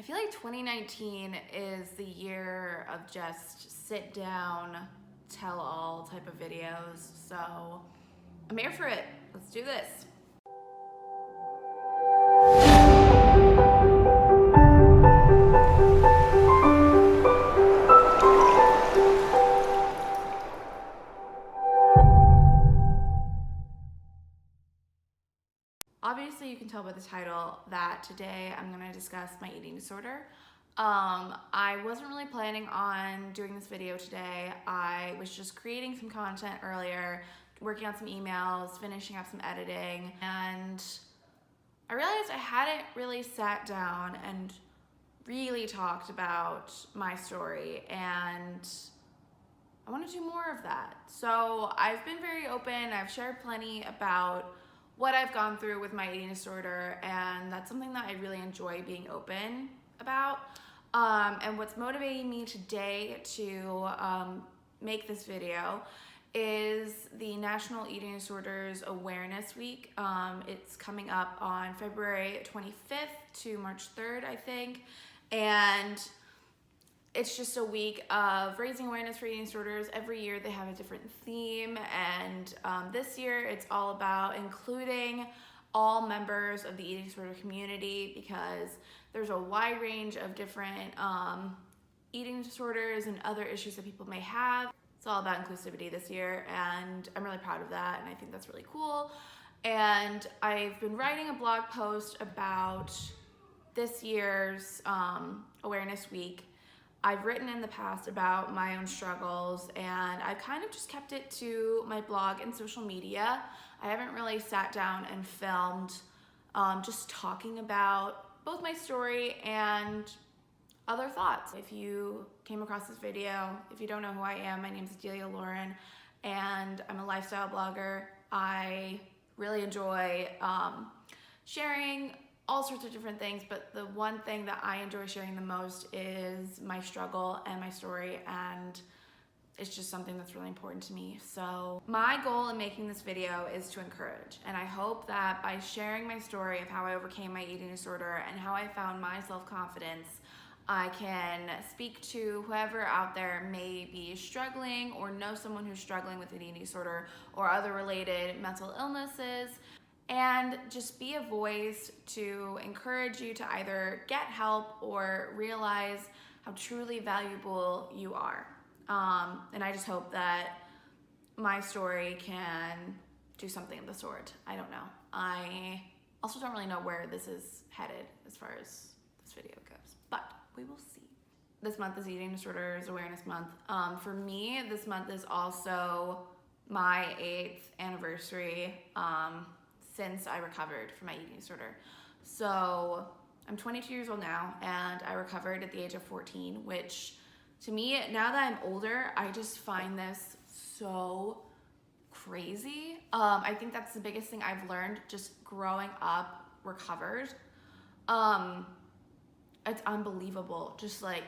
I feel like 2019 is the year of just sit down, tell all type of videos. So I'm here for it. Let's do this. Obviously, you can tell by the title that today I'm going to discuss my eating disorder. I wasn't really planning on doing this video today. I was just creating some content earlier, working on some emails, finishing up some editing, and I realized I hadn't really sat down and really talked about my story, and I want to do more of that. So I've been very open. I've shared plenty about what I've gone through with my eating disorder, and that's something that I really enjoy being open about. And what's motivating me today to make this video is the National Eating Disorders Awareness Week. It's coming up on February 25th to March 3rd, I think. And it's just a week of raising awareness for eating disorders. Every year they have a different theme, and this year it's all about including all members of the eating disorder community, because there's a wide range of different eating disorders and other issues that people may have. It's all about inclusivity this year, and I'm really proud of that, and I think that's really cool. And I've been writing a blog post about this year's Awareness Week. I've written in the past about my own struggles, and I've kind of just kept it to my blog and social media. I haven't really sat down and filmed just talking about both my story and other thoughts. If you came across this video, if you don't know who I am, my name is Delia Lauren, and I'm a lifestyle blogger. I really enjoy sharing all sorts of different things, but the one thing that I enjoy sharing the most is my struggle and my story, and it's just something that's really important to me. So my goal in making this video is to encourage, and I hope that by sharing my story of how I overcame my eating disorder and how I found my self-confidence, I can speak to whoever out there may be struggling or know someone who's struggling with an eating disorder or other related mental illnesses, and just be a voice to encourage you to either get help or realize how truly valuable you are. And I just hope that my story can do something of the sort. I don't know. I also don't really know where this is headed as far as this video goes, but we will see. This month is Eating Disorders Awareness Month. For me, this month is also my 8th anniversary since I recovered from my eating disorder. So I'm 22 years old now, and I recovered at the age of 14, which to me, now that I'm older, I just find this so crazy. I think that's the biggest thing I've learned just growing up recovered. It's unbelievable. Just like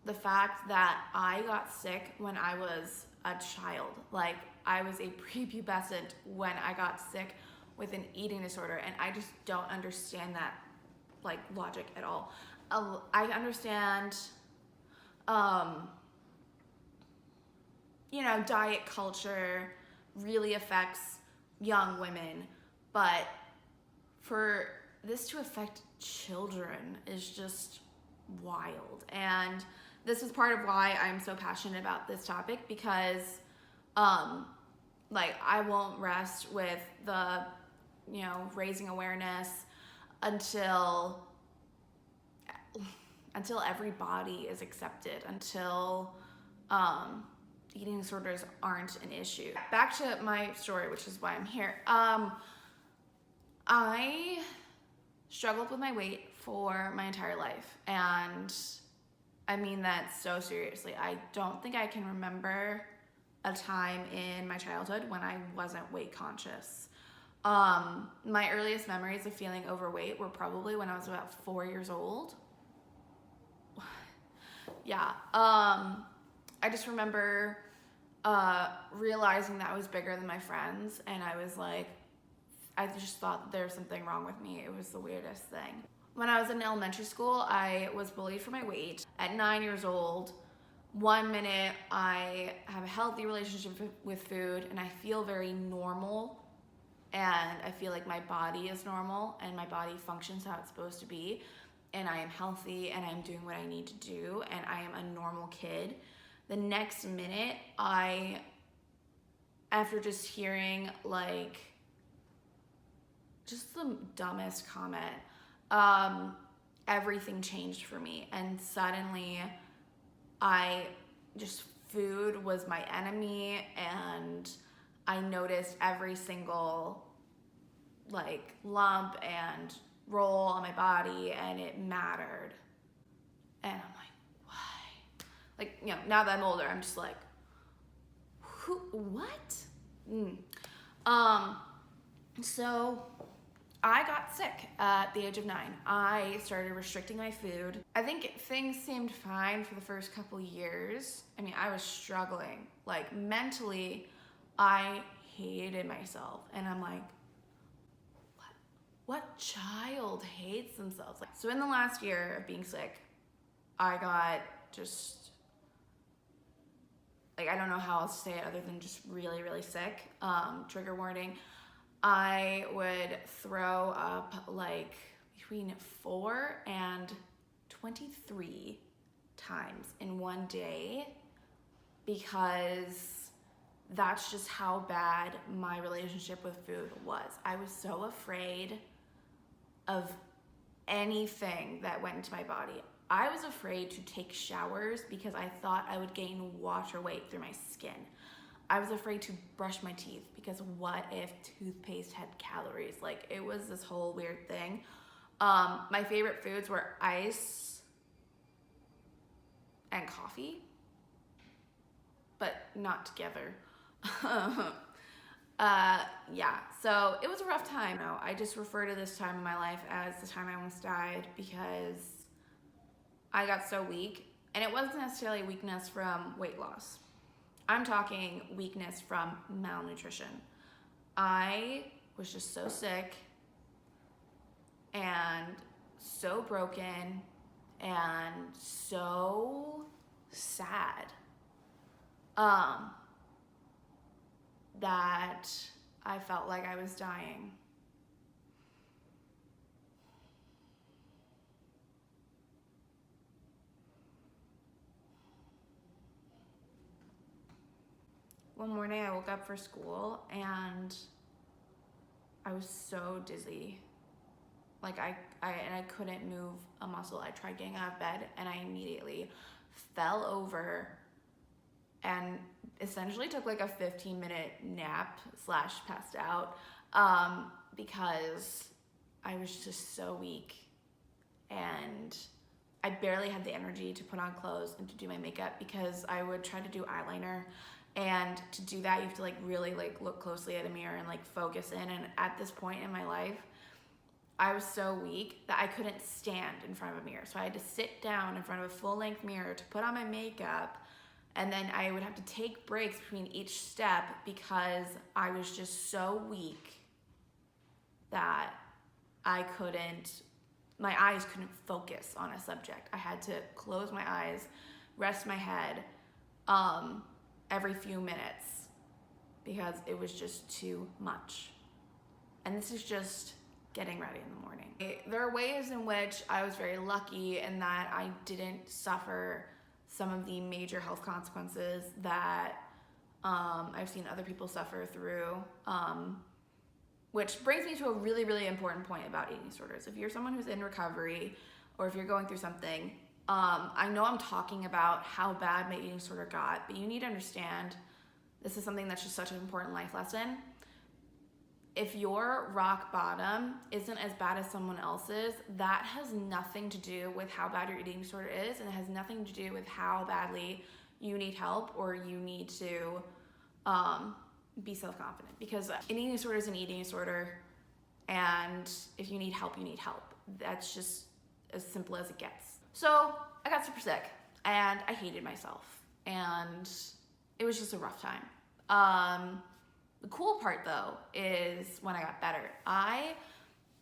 the fact that I got sick when I was a child. Like, I was a prepubescent when I got sick with an eating disorder, and I just don't understand that like logic at all. I understand diet culture really affects young women, but for this to affect children is just wild. And this is part of why I'm so passionate about this topic, because I won't rest with the raising awareness until everybody is accepted, until eating disorders aren't an issue. Back to my story, which is why I'm here. I struggled with my weight for my entire life, and I mean that so seriously. I don't think I can remember a time in my childhood when I wasn't weight conscious. My earliest memories of feeling overweight were probably when I was about 4 years old. Yeah. I just remember realizing that I was bigger than my friends, and I was like, I just thought there was something wrong with me. It was the weirdest thing. When I was in elementary school, I was bullied for my weight. At 9 years old, one minute I have a healthy relationship with food and I feel very normal, and I feel like my body is normal and my body functions how it's supposed to be, and I am healthy and I'm doing what I need to do and I am a normal kid. The next minute, after just hearing like just the dumbest comment, everything changed for me, and suddenly food was my enemy, and I noticed every single like lump and roll on my body, and it mattered. And I'm like, why? Like, you know, now that I'm older, I'm just like, what? So I got sick at the age of 9. I started restricting my food. I think things seemed fine for the first couple years. I mean, I was struggling. Like, mentally, I hated myself. And I'm like, what child hates themselves? Like, so in the last year of being sick, I got just, like, I don't know how else to say it other than just really, really sick. Trigger warning. I would throw up like between 4 and 23 times in one day, because that's just how bad my relationship with food was. I was so afraid of anything that went into my body. I was afraid to take showers because I thought I would gain water weight through my skin. I was afraid to brush my teeth because what if toothpaste had calories? Like, it was this whole weird thing. My favorite foods were ice and coffee, but not together. Yeah, so it was a rough time. I just refer to this time in my life as the time I almost died, because I got so weak, and it wasn't necessarily weakness from weight loss. I'm talking weakness from malnutrition. I was just so sick and so broken and so sad that I felt like I was dying. One morning I woke up for school and I was so dizzy. Like I couldn't move a muscle. I tried getting out of bed and I immediately fell over and essentially took like a 15-minute nap / passed out, because I was just so weak and I barely had the energy to put on clothes and to do my makeup, because I would try to do eyeliner, and to do that you have to like really like look closely at a mirror and like focus in. And at this point in my life, I was so weak that I couldn't stand in front of a mirror. So I had to sit down in front of a full-length mirror to put on my makeup, and then I would have to take breaks between each step because I was just so weak that my eyes couldn't focus on a subject. I had to close my eyes, rest my head every few minutes because it was just too much. And this is just getting ready in the morning. There are ways in which I was very lucky in that I didn't suffer some of the major health consequences that I've seen other people suffer through, which brings me to a really, really important point about eating disorders. If you're someone who's in recovery, or if you're going through something, I know I'm talking about how bad my eating disorder got, but you need to understand this is something that's just such an important life lesson. If your rock bottom isn't as bad as someone else's, that has nothing to do with how bad your eating disorder is, and it has nothing to do with how badly you need help or you need to be self-confident. Because an eating disorder is an eating disorder, and if you need help, you need help. That's just as simple as it gets. So I got super sick, and I hated myself, and it was just a rough time. The cool part though is when I got better. I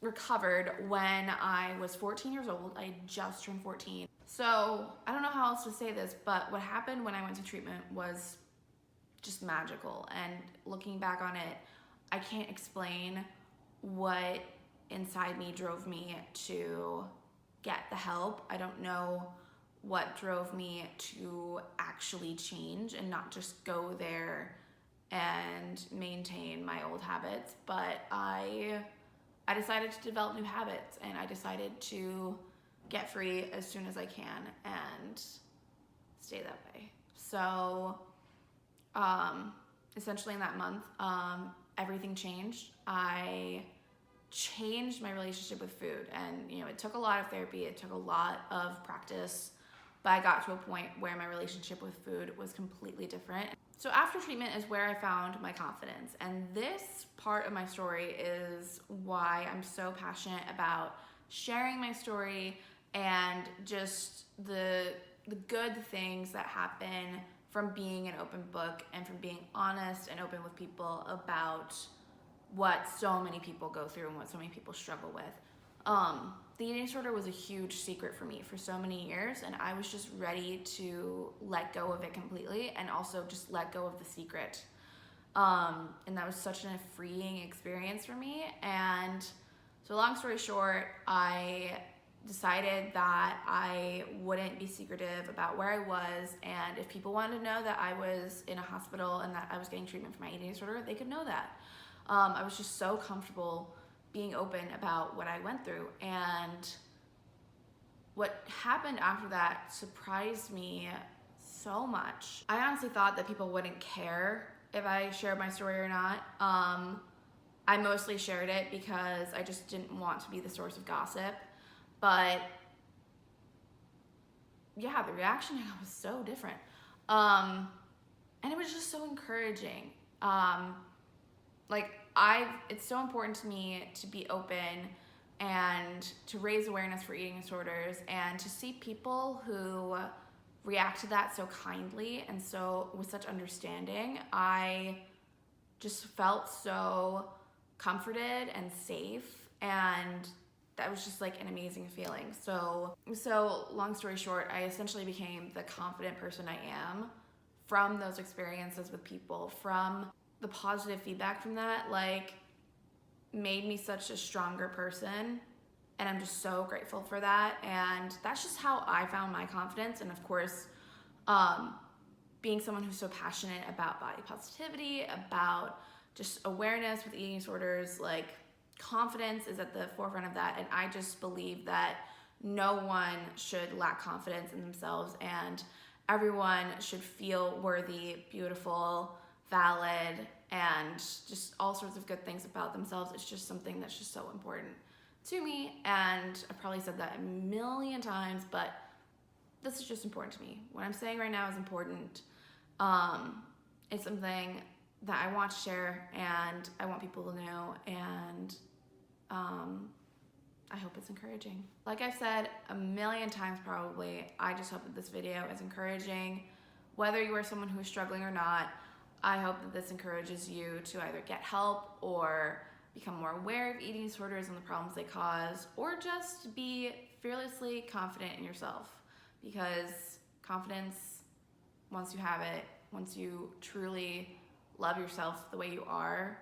recovered when I was 14 years old. I just turned 14. So I don't know how else to say this, but what happened when I went to treatment was just magical. And looking back on it, I can't explain what inside me drove me to get the help. I don't know what drove me to actually change and not just go there and maintain my old habits, but I decided to develop new habits, and I decided to get free as soon as I can and stay that way. So essentially in that month, everything changed. I changed my relationship with food, and it took a lot of therapy, it took a lot of practice, but I got to a point where my relationship with food was completely different. So after treatment is where I found my confidence, and this part of my story is why I'm so passionate about sharing my story and just the good things that happen from being an open book and from being honest and open with people about what so many people go through and what so many people struggle with. The eating disorder was a huge secret for me for so many years, and I was just ready to let go of it completely and also just let go of the secret. And that was such a freeing experience for me. And so long story short, I decided that I wouldn't be secretive about where I was, and if people wanted to know that I was in a hospital and that I was getting treatment for my eating disorder, they could know that. I was just so comfortable being open about what I went through, and what happened after that surprised me so much. I honestly thought that people wouldn't care if I shared my story or not. I mostly shared it because I just didn't want to be the source of gossip, but yeah, the reaction I got was so different. And it was just so encouraging. It's so important to me to be open and to raise awareness for eating disorders, and to see people who react to that so kindly and so with such understanding. I just felt so comforted and safe, and that was just like an amazing feeling. So long story short, I essentially became the confident person I am from those experiences with people, from the positive feedback from that, made me such a stronger person, and I'm just so grateful for that. And that's just how I found my confidence. And of course, being someone who's so passionate about body positivity, about just awareness with eating disorders, confidence is at the forefront of that. And I just believe that no one should lack confidence in themselves, and everyone should feel worthy, beautiful, valid, and just all sorts of good things about themselves. It's just something that's just so important to me, and I've probably said that a million times, but this is just important to me. What I'm saying right now is important. It's something that I want to share, and I want people to know, and I hope it's encouraging. Like I've said a million times probably, I just hope that this video is encouraging. Whether you are someone who is struggling or not, I hope that this encourages you to either get help or become more aware of eating disorders and the problems they cause, or just be fearlessly confident in yourself. Because confidence, once you have it, once you truly love yourself the way you are,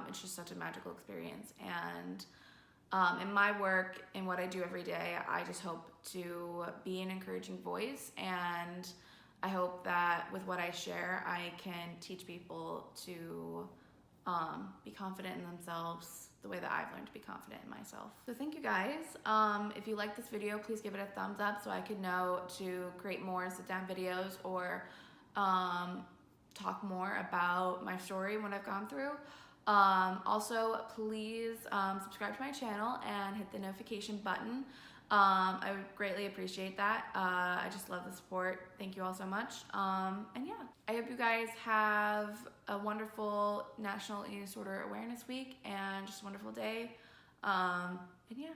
it's just such a magical experience. And in my work, in what I do every day, I just hope to be an encouraging voice, and I hope that with what I share, I can teach people to be confident in themselves the way that I've learned to be confident in myself. So thank you guys. If you like this video, please give it a thumbs up so I can know to create more sit-down videos or talk more about my story and what I've gone through. Also, please subscribe to my channel and hit the notification button. I would greatly appreciate that. I just love the support. Thank you all so much. And yeah, I hope you guys have a wonderful National Eating Disorder Awareness Week and just a wonderful day. And yeah.